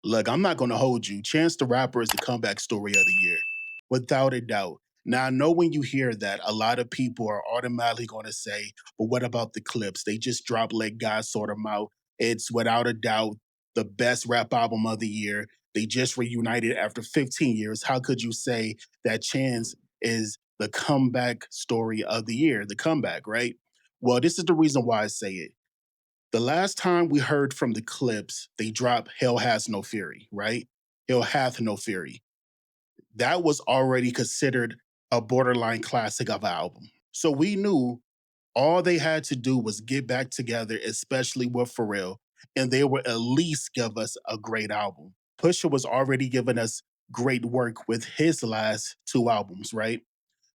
Look, I'm not gonna hold you. Chance the Rapper is the comeback story of the year, without a doubt. Now, I know when you hear that, a lot of people are automatically gonna say, but what about the clips? They just dropped Let God Sort 'Em Out. It's without a doubt the best rap album of the year. They just reunited after 15 years. How could you say that Chance is the comeback story of the year? The comeback, right? Well, this is the reason why I say it. The last time we heard from the clips, they dropped Hell Has No Fury, right? Hell Hath No Fury. That was already considered a borderline classic of an album. So we knew all they had to do was get back together, especially with Pharrell, and they would at least give us a great album. Pusha was already giving us great work with his last two albums, right?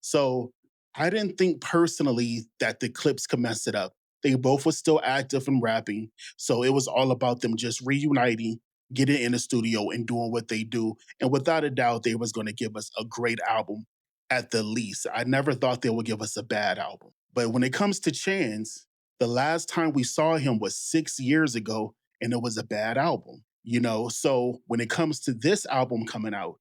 So I didn't think personally that the clips could mess it up. They both were still active and rapping. So it was all about them just reuniting, getting in the studio and doing what they do. And without a doubt, they was going to give us a great album at the least. I never thought they would give us a bad album. But when it comes to Chance, the last time we saw him was 6 years ago, and it was a bad album. So when it comes to this album coming out,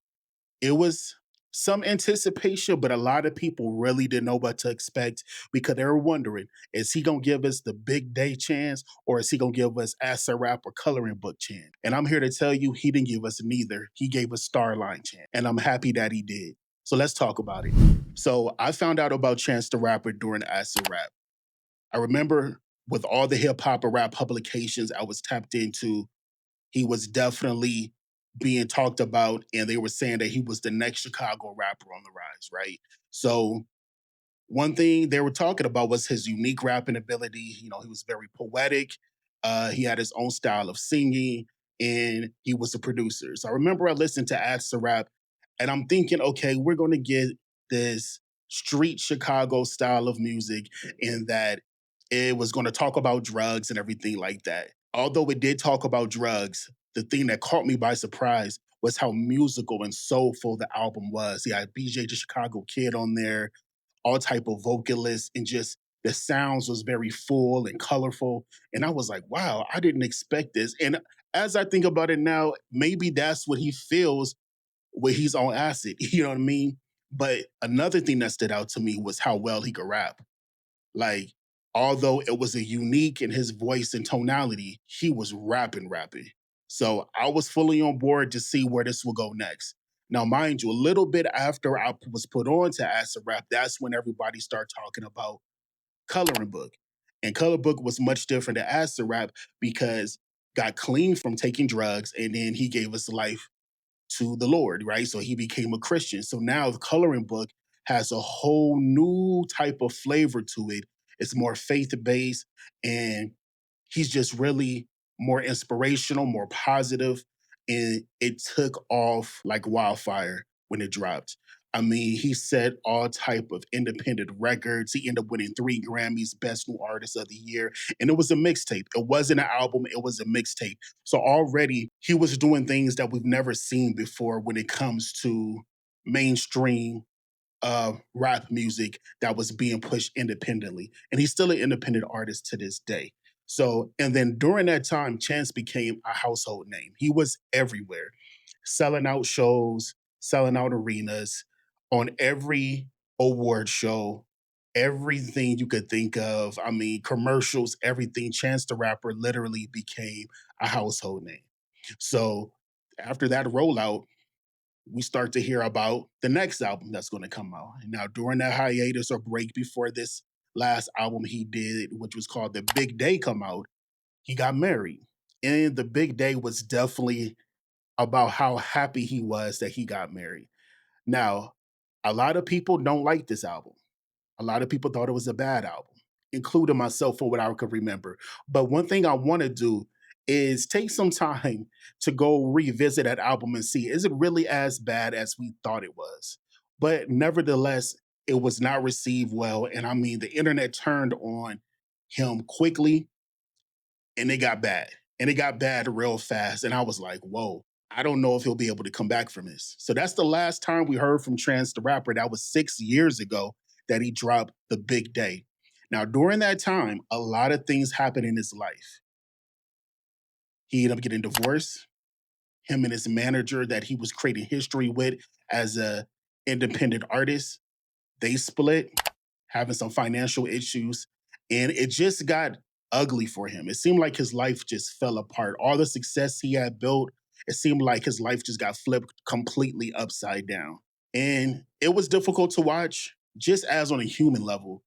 it was some anticipation, but a lot of people really didn't know what to expect because they were wondering, is he gonna give us the big day Chance or is he gonna give us Acid Rap or Coloring Book Chance? And I'm here to tell you, he didn't give us neither. He gave us Starline Chance, and I'm happy that he did. So let's talk about it. So I found out about Chance the Rapper during Acid Rap. I remember with all the hip hop and rap publications I was tapped into, he was definitely being talked about, and they were saying that he was the next Chicago rapper on the rise, right? So one thing they were talking about was his unique rapping ability. He was very poetic. He had his own style of singing, and he was a producer. So I remember I listened to Acid Rap, and I'm thinking, okay, we're going to get this street Chicago style of music, in that it was going to talk about drugs and everything like that. Although it did talk about drugs, the thing that caught me by surprise was how musical and soulful the album was. He had BJ the Chicago Kid on there, all type of vocalists, and just the sounds was very full and colorful. And I was like, wow, I didn't expect this. And as I think about it now, maybe that's what he feels when he's on acid. You know what I mean? But another thing that stood out to me was how well he could rap. Like, although it was a unique in his voice and tonality, he was rapping. So I was fully on board to see where this will go next. Now, mind you, a little bit after I was put on to Acid Rap, that's when everybody started talking about Coloring Book. And Color Book was much different than Acid Rap because got clean from taking drugs, and then he gave us life to the Lord, right? So he became a Christian. So now the Coloring Book has a whole new type of flavor to it. It's more faith based, and he's just really more inspirational, more positive, and it took off like wildfire when it dropped. I mean, he set all type of independent records. He ended up winning 3 Grammys, Best New Artist of the Year, and it was a mixtape. It wasn't an album; it was a mixtape. So already he was doing things that we've never seen before when it comes to mainstream rap music that was being pushed independently. And he's still an independent artist to this day. So, and then during that time, Chance became a household name. He was everywhere, selling out shows, selling out arenas, on every award show, everything you could think of. I mean, commercials, everything. Chance the Rapper literally became a household name. So after that rollout, we start to hear about the next album that's going to come out. Now, during that hiatus or break before this last album he did, which was called The Big Day, come out, he got married. And The Big Day was definitely about how happy he was that he got married. Now, a lot of people don't like this album. A lot of people thought it was a bad album, including myself for what I could remember. But one thing I want to do is take some time to go revisit that album and see, is it really as bad as we thought it was? But nevertheless, it was not received well. And I mean, the internet turned on him quickly, and it got bad. And it got bad real fast. And I was like, whoa, I don't know if he'll be able to come back from this. So that's the last time we heard from Chance the Rapper. That was 6 years ago that he dropped The Big Day. Now, during that time, a lot of things happened in his life. He ended up getting divorced. him and his manager that he was creating history with as a independent artist, they split, having some financial issues, and it just got ugly for him. It seemed like his life just fell apart. All the success he had built, it seemed like his life just got flipped completely upside down. And it was difficult to watch, just as on a human level.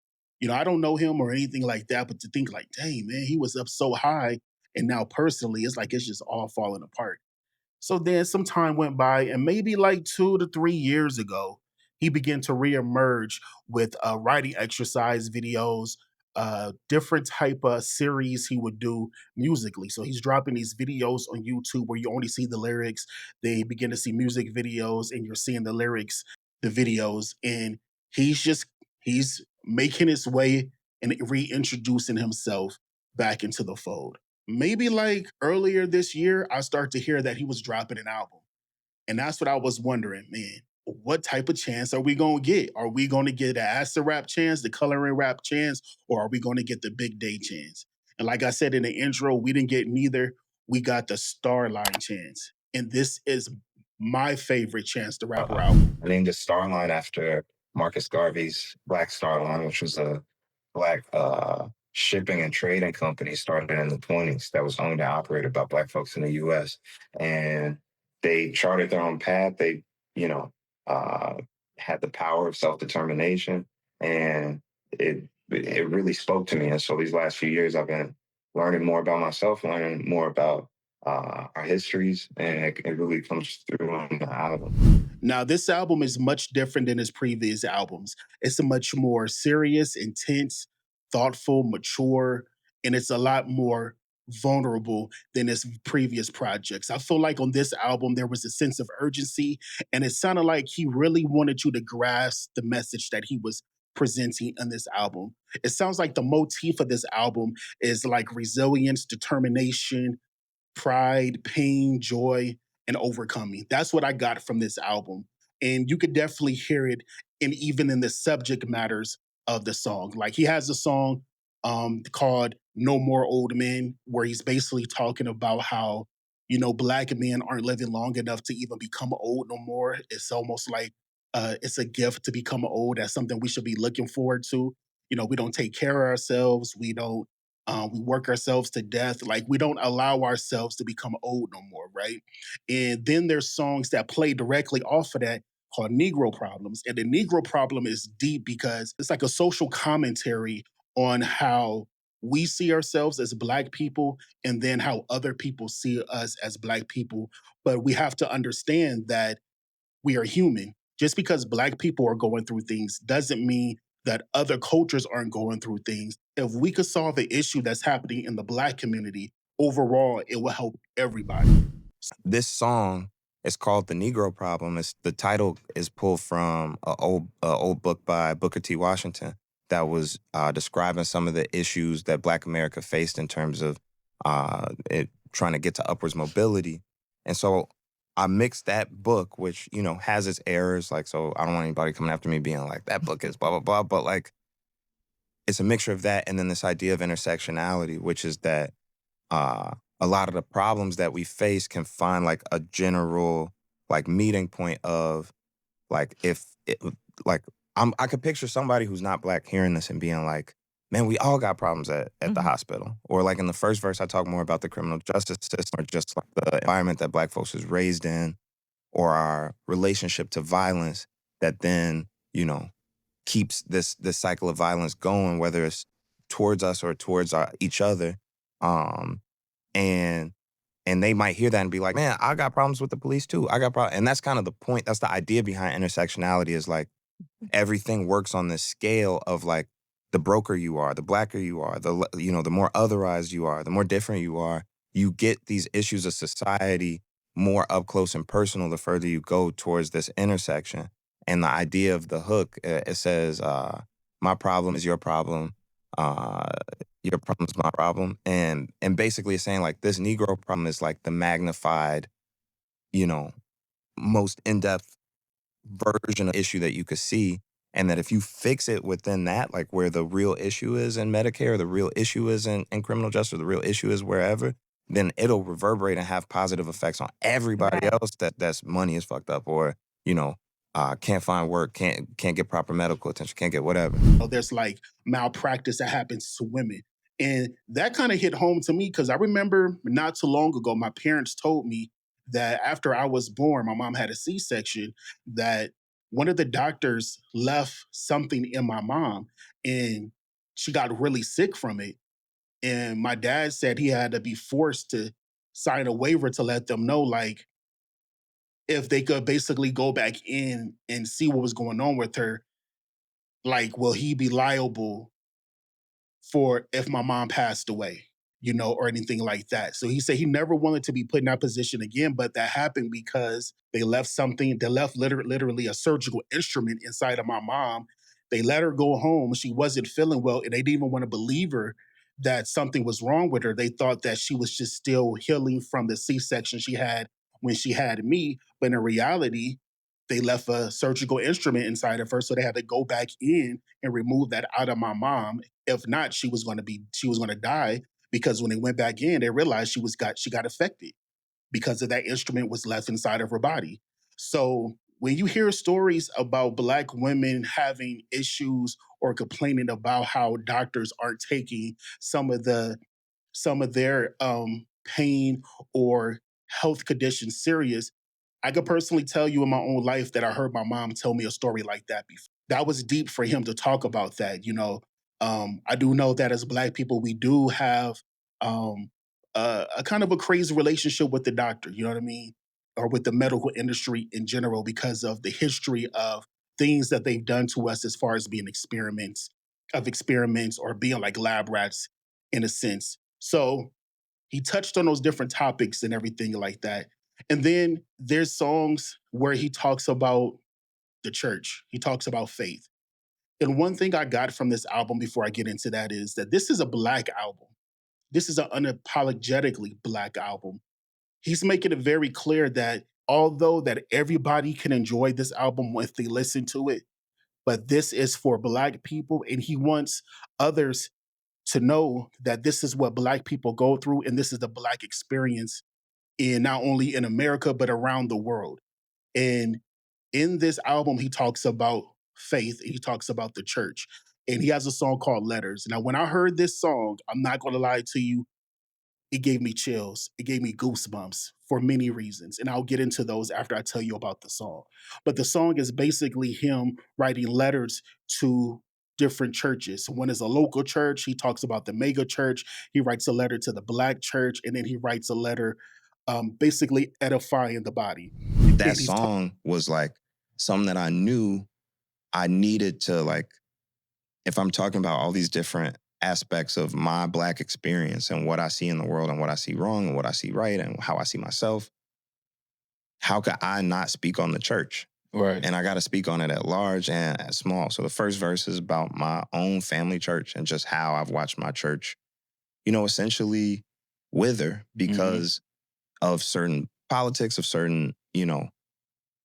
I don't know him or anything like that, but to think like, dang, man, he was up so high. And now personally, it's like it's just all falling apart. So then some time went by, and maybe like 2 to 3 years ago, he began to reemerge with writing exercise videos, different type of series he would do musically. So he's dropping these videos on YouTube where you only see the lyrics. They begin to see music videos, and you're seeing the lyrics, the videos, and he's making his way and reintroducing himself back into the fold. Maybe like earlier this year, I start to hear that he was dropping an album. And that's what I was wondering, man, what type of chance are we going to get? Are we going to get an acid rap chance, the coloring rap chance, or are we going to get the big day chance? And like I said in the intro, we didn't get neither. We got the Starline chance. And this is my favorite Chance the Rapper album. I named it Starline after Marcus Garvey's Black Star Line, which was a black shipping and trading company started in the 20s that was owned and operated by black folks in the US. And they charted their own path. They, you know, uh, had the power of self-determination. And it really spoke to me. And so these last few years, I've been learning more about myself, learning more about our histories, and it really comes through on the album. Now, this album is much different than his previous albums. It's a much more serious, intense, thoughtful, mature, and it's a lot more vulnerable than his previous projects. I feel like on this album, there was a sense of urgency, and it sounded like he really wanted you to grasp the message that he was presenting in this album. It sounds like the motif of this album is like resilience, determination, pride, pain, joy, and overcoming. That's what I got from this album. And you could definitely hear it even in the subject matters of the song. Like he has a song called No More Old Men, where he's basically talking about how, black men aren't living long enough to even become old no more. It's almost like it's a gift to become old. That's something we should be looking forward to. We don't take care of ourselves. We work ourselves to death. Like we don't allow ourselves to become old no more, right? And then there's songs that play directly off of that called Negro Problems. And the Negro Problem is deep because it's like a social commentary on how we see ourselves as Black people and then how other people see us as Black people. But we have to understand that we are human. Just because Black people are going through things doesn't mean that other cultures aren't going through things. If we could solve the issue that's happening in the Black community, overall, it will help everybody. This song is called "The Negro Problem." The title is pulled from a old book by Booker T. Washington that was describing some of the issues that Black America faced in terms of it trying to get to upwards mobility. And so I mixed that book, which has its errors. Like, so I don't want anybody coming after me being like that book is blah blah blah. But like, it's a mixture of that and then this idea of intersectionality, which is that uh, a lot of the problems that we face can find like a general like meeting point of like if it like I could picture somebody who's not Black hearing this and being like, man, we all got problems at the hospital. Or like in the first verse, I talk more about the criminal justice system or just like the environment that Black folks was raised in or our relationship to violence that then, keeps this cycle of violence going, whether it's towards us or towards each other. Um, and and they might hear that and be like, man, I got problems with the police too. I got problems. And that's kind of the point. That's the idea behind intersectionality is like everything works on this scale of like the broker you are, the Blacker you are, the more otherized you are, the more different you are, you get these issues of society more up close and personal the further you go towards this intersection. And the idea of the hook, it says, my problem is your problem. Uh, your problem's my problem. And basically it's saying like this Negro problem is like the magnified, you know, most in-depth version of issue that you could see. And that if you fix it within that, like where the real issue is in Medicare, the real issue is in criminal justice, the real issue is wherever, then it'll reverberate and have positive effects on everybody Right. else that's money is fucked up, or, can't find work, can't get proper medical attention, can't get whatever. There's like malpractice that happens to women. And that kind of hit home to me because I remember not too long ago, my parents told me that after I was born, my mom had a C section, that one of the doctors left something in my mom and she got really sick from it. And my dad said he had to be forced to sign a waiver to let them know, like, if they could basically go back in and see what was going on with her, like, will he be liable for if my mom passed away, or anything like that. So he said he never wanted to be put in that position again, but that happened because they left something, they left literally a surgical instrument inside of my mom. They let her go home. She wasn't feeling well, and they didn't even want to believe her that something was wrong with her. They thought that she was just still healing from the C section she had when she had me. But in reality, they left a surgical instrument inside of her. So they had to go back in and remove that out of my mom. If not, she was gonna die, because when they went back in, they realized she got affected because of that instrument was left inside of her body. So when you hear stories about Black women having issues or complaining about how doctors aren't taking some of their pain or health conditions serious, I could personally tell you in my own life that I heard my mom tell me a story like that before. That was deep for him to talk about that. I do know that as Black people, we do have um, a kind of a crazy relationship with the doctor, you know what I mean? Or with the medical industry in general because of the history of things that they've done to us as far as being experiments or being like lab rats in a sense. So he touched on those different topics and everything like that. And then there's songs where he talks about the church, he talks about faith. And one thing I got from this album before I get into that is that this is a Black album. This is an unapologetically Black album. He's making it very clear that although that everybody can enjoy this album if they listen to it, but this is for Black people, and he wants others to know that this is what Black people go through, and this is the Black experience in not only in America but around the world. And in this album, he talks about faith. He talks about the church, and he has a song called "Letters." Now, when I heard this song, I'm not going to lie to you, it gave me chills. It gave me goosebumps for many reasons, and I'll get into those after I tell you about the song. But the song is basically him writing letters to different churches. One is a local church. He talks about the mega church. He writes a letter to the Black church, and then he writes a letter, basically edifying the body. That And he's song was like something that I knew I needed to, like, if I'm talking about all these different aspects of my Black experience and what I see in the world and what I see wrong and what I see right and how I see myself, how could I not speak on the church? Right. And I got to speak on it at large and at small. So the first verse is about my own family church and just how I've watched my church, essentially wither because of certain politics, of certain,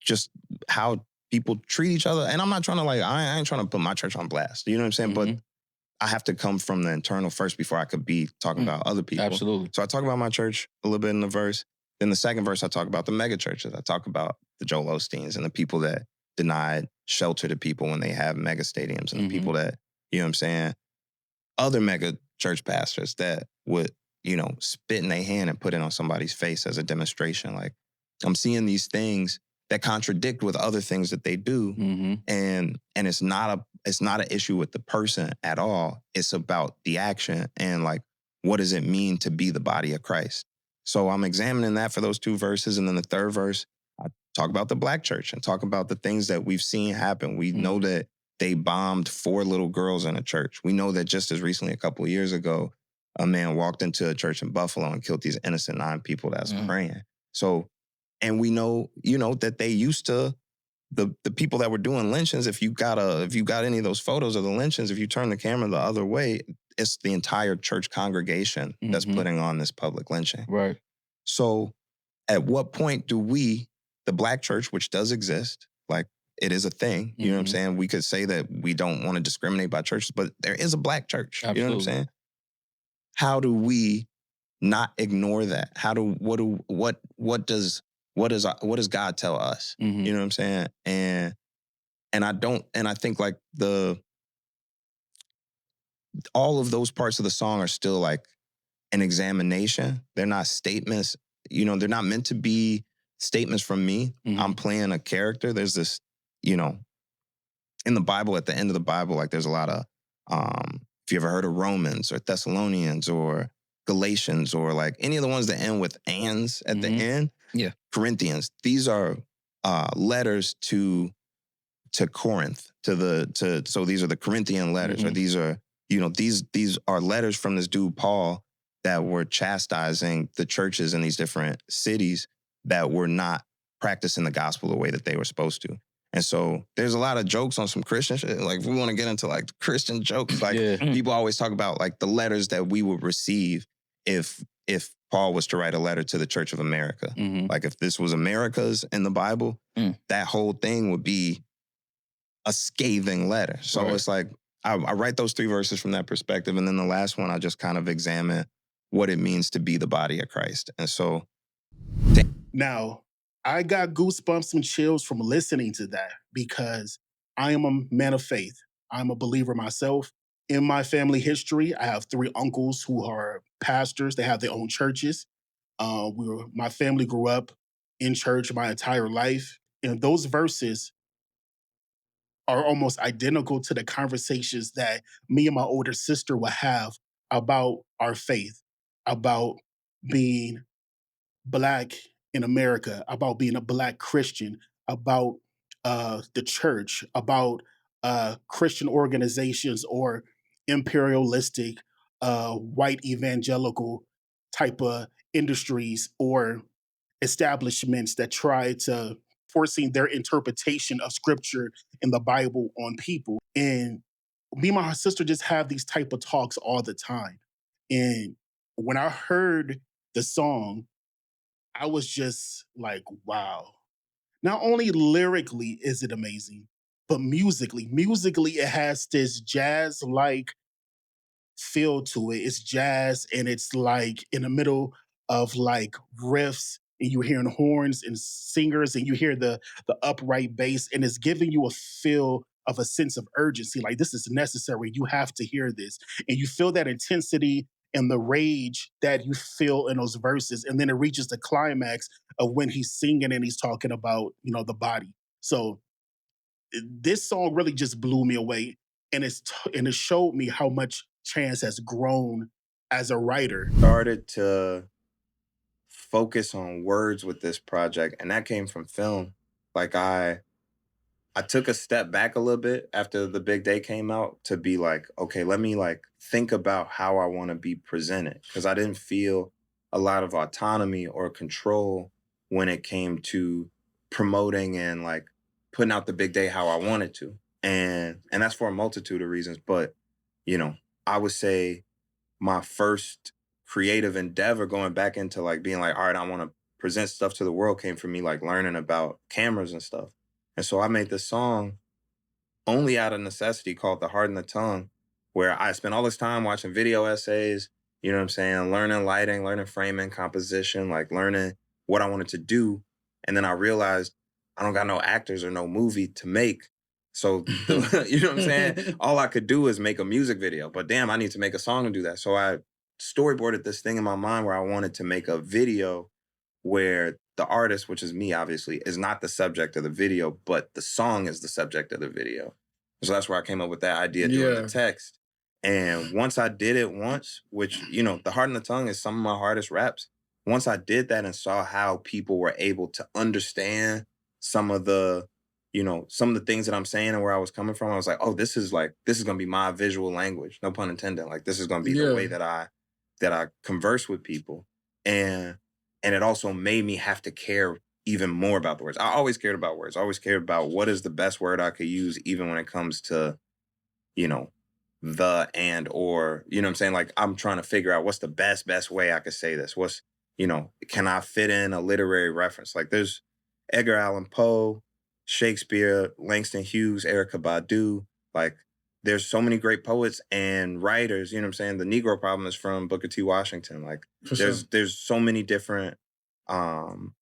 just how people treat each other. And I'm not trying to I ain't trying to put my church on blast. You know what I'm saying? But I have to come from the internal first before I could be talking about other people. Absolutely. So I talk about my church a little bit in the verse. Then the second verse, I talk about the mega churches. I talk about the Joel Osteens and the people that denied shelter to people when they have mega stadiums and the people that, you know what I'm saying, other mega church pastors that would, spit in their hand and put it on somebody's face as a demonstration. Like, I'm seeing these things that contradict with other things that they do. And it's not an issue with the person at all. It's about the action and like, what does it mean to be the body of Christ? So I'm examining that for those two verses. And then the third verse, I talk about the Black church and talk about the things that we've seen happen. We know that they bombed 4 little girls in a church. We know that just as recently, a couple of years ago, a man walked into a church in Buffalo and killed these innocent 9 people that's praying. So, and we know, that they used to, the people that were doing lynchings, if you got any of those photos of the lynchings, if you turn the camera the other way, it's the entire church congregation that's putting on this public lynching. Right. So at what point do we, the Black church, which does exist, like it is a thing, you know what I'm saying? We could say that we don't want to discriminate by churches, but there is a Black church, Absolutely. you know what I'm saying? How do we not ignore that? What does God tell us? Mhm. You know what I'm saying? And I think like all of those parts of the song are still like an examination. They're not statements. They're not meant to be statements from me. Mhm. I'm playing a character. There's this, in the Bible, at the end of the Bible, like there's a lot of, if you ever heard of Romans or Thessalonians or Galatians or like any of the ones that end with ands at the end, Yeah. Corinthians, these are letters to Corinth, so these are the Corinthian letters, or these are, these are letters from this dude Paul that were chastising the churches in these different cities that were not practicing the gospel the way that they were supposed to. And so there's a lot of jokes on some Christian shit. Like if we want to get into like Christian jokes, like people always talk about like the letters that we would receive if Paul was to write a letter to the Church of America. Like if this was America's in the Bible, that whole thing would be a scathing letter. So it's like, I write those 3 verses from that perspective. And then the last one, I just kind of examine what it means to be the body of Christ. And so. Now, I got goosebumps and chills from listening to that because I am a man of faith. I'm a believer myself. In my family history, I have 3 uncles who are pastors. They have their own churches. My family grew up in church my entire life. And those verses are almost identical to the conversations that me and my older sister would have about our faith, about being Black in America, about being a Black Christian, about the church, about Christian organizations or imperialistic white evangelical type of industries or establishments that try to forcing their interpretation of scripture in the Bible on people. And me and my sister just have these type of talks all the time. And when I heard the song, I was just like, wow. Not only lyrically is it amazing, but musically, it has this jazz-like feel to it. It's jazz and it's like in the middle of like riffs and you're hearing horns and singers and you hear the upright bass and it's giving you a feel of a sense of urgency. Like this is necessary. You have to hear this. And you feel that intensity and the rage that you feel in those verses. And then it reaches the climax of when he's singing and he's talking about, the body. So this song really just blew me away, and and it showed me how much Chance has grown as a writer. Started to focus on words with this project, and that came from film. Like I took a step back a little bit after The Big Day came out to be like, okay, let me like think about how I want to be presented, because I didn't feel a lot of autonomy or control when it came to promoting and like putting out The Big Day how I wanted to. And that's for a multitude of reasons, but I would say my first creative endeavor going back into like being like, all right, I want to present stuff to the world came from me like learning about cameras and stuff. And so I made this song only out of necessity called The Heart and the Tongue, where I spent all this time watching video essays, you know what I'm saying, learning lighting, learning framing, composition, like learning what I wanted to do. And then I realized I don't got no actors or no movie to make. So, you know what I'm saying? All I could do is make a music video. But damn, I need to make a song to do that. So I storyboarded this thing in my mind where I wanted to make a video where the artist, which is me, obviously, is not the subject of the video, but the song is the subject of the video. So that's where I came up with that idea doing the text. And once I did it once, which, The Heart and the Tongue is some of my hardest raps. Once I did that and saw how people were able to understand some of the, some of the things that I'm saying and where I was coming from, I was like, oh, this is going to be my visual language. No pun intended. Like, this is going to be the way that I converse with people. And it also made me have to care even more about the words. I always cared about words. I always cared about what is the best word I could use, even when it comes to, you know, the and or, you know what I'm saying? Like I'm trying to figure out what's the best way I could say this. Can I fit in a literary reference? Like there's Edgar Allan Poe, Shakespeare, Langston Hughes, Erykah Badu. Like there's so many great poets and writers. You know what I'm saying? The Negro Problem is from Booker T. Washington. Like For sure. there's so many different. um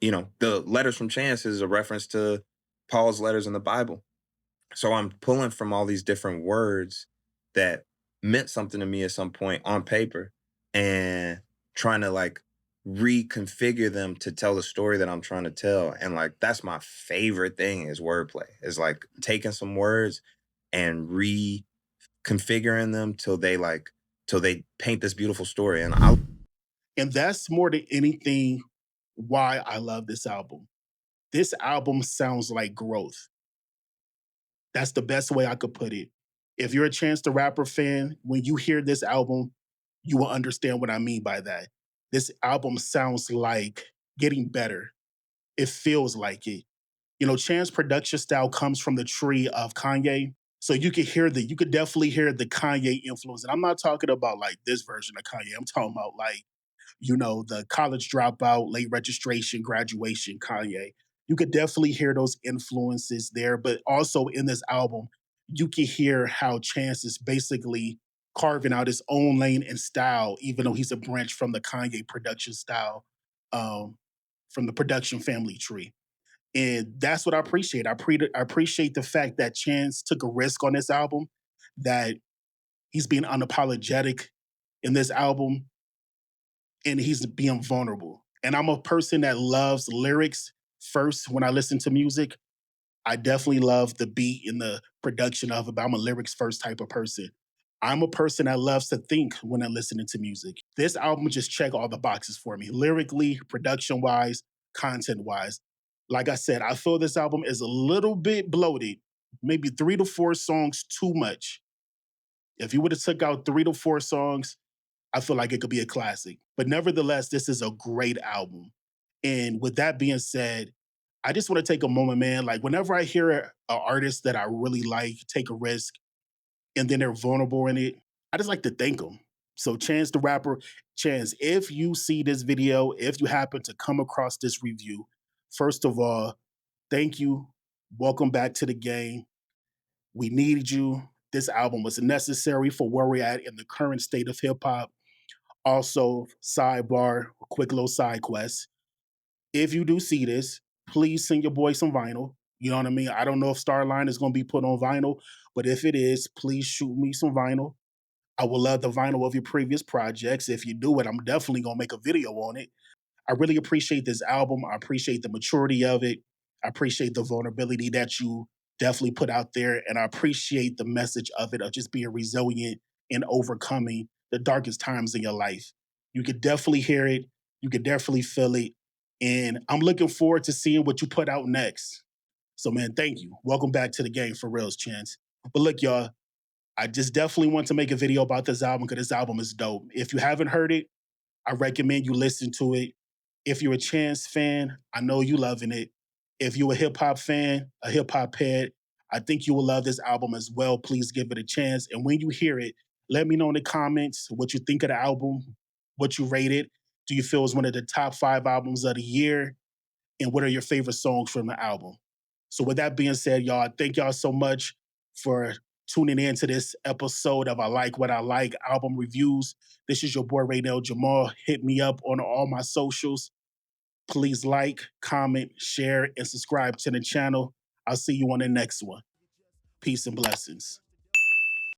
the letters from Chance is a reference to Paul's letters in the Bible. So I'm pulling from all these different words that meant something to me at some point on paper, and trying to like reconfigure them to tell the story that I'm trying to tell. And like that's my favorite thing is wordplay. Is like taking some words and reconfiguring them till they paint this beautiful story. And I And that's more than anything why I love this album. This album sounds like growth. That's the best way I could put it. If you're a Chance the Rapper fan, when you hear this album, you will understand what I mean by that. This album sounds like getting better. It feels like it. You know, Chance production style comes from the tree of Kanye. So you could definitely hear the Kanye influence. And I'm not talking about like this version of Kanye. I'm talking about like, you know, the college dropout, late registration, graduation Kanye. You could definitely hear those influences there, but also in this album, you can hear how Chance is basically carving out his own lane and style, even though he's a branch from the Kanye production style, um, from the production family tree. And that's what I appreciate. I appreciate the fact that Chance took a risk on this album, that he's being unapologetic in this album, and he's being vulnerable. And I'm a person that loves lyrics first when I listen to music. I definitely love the beat and the production of it, but I'm a lyrics first type of person. I'm a person that loves to think when I'm listening to music. This album just checked all the boxes for me, lyrically, production wise, content wise. Like I said, I feel this album is a little bit bloated, maybe 3 to 4 songs too much. If you would have took out 3 to 4 songs, I feel like it could be a classic. But nevertheless, this is a great album. And with that being said, I just want to take a moment, man. Like whenever I hear an artist that I really like take a risk and then they're vulnerable in it, I just like to thank them. So Chance the Rapper, Chance, if you see this video, if you happen to come across this review, first of all, thank you. Welcome back to the game. We needed you. This album was necessary for where we're at in the current state of hip hop. Also, sidebar, quick little side quest. If you do see this, please send your boy some vinyl. You know what I mean? I don't know if Starline is going to be put on vinyl, but if it is, please shoot me some vinyl. I would love the vinyl of your previous projects. If you do it, I'm definitely going to make a video on it. I really appreciate this album. I appreciate the maturity of it. I appreciate the vulnerability that you definitely put out there. And I appreciate the message of it, of just being resilient and overcoming the darkest times in your life. You could definitely hear it. You could definitely feel it. And I'm looking forward to seeing what you put out next. So, man, thank you. Welcome back to the game for reals, Chance. But look, y'all, I just definitely want to make a video about this album because this album is dope. If you haven't heard it, I recommend you listen to it. If you're a Chance fan, I know you loving it. If you're a hip hop fan, a hip hop head, I think you will love this album as well. Please give it a chance. And when you hear it, let me know in the comments what you think of the album, what you rate it. Do you feel it's one of the top 5 albums of the year? And what are your favorite songs from the album? So, with that being said, y'all, thank y'all so much for tuning in to this episode of I Like What I Like album reviews. This is your boy Raynell Jamal. Hit me up on all my socials. Please like, comment, share, and subscribe to the channel. I'll see you on the next one. Peace and blessings.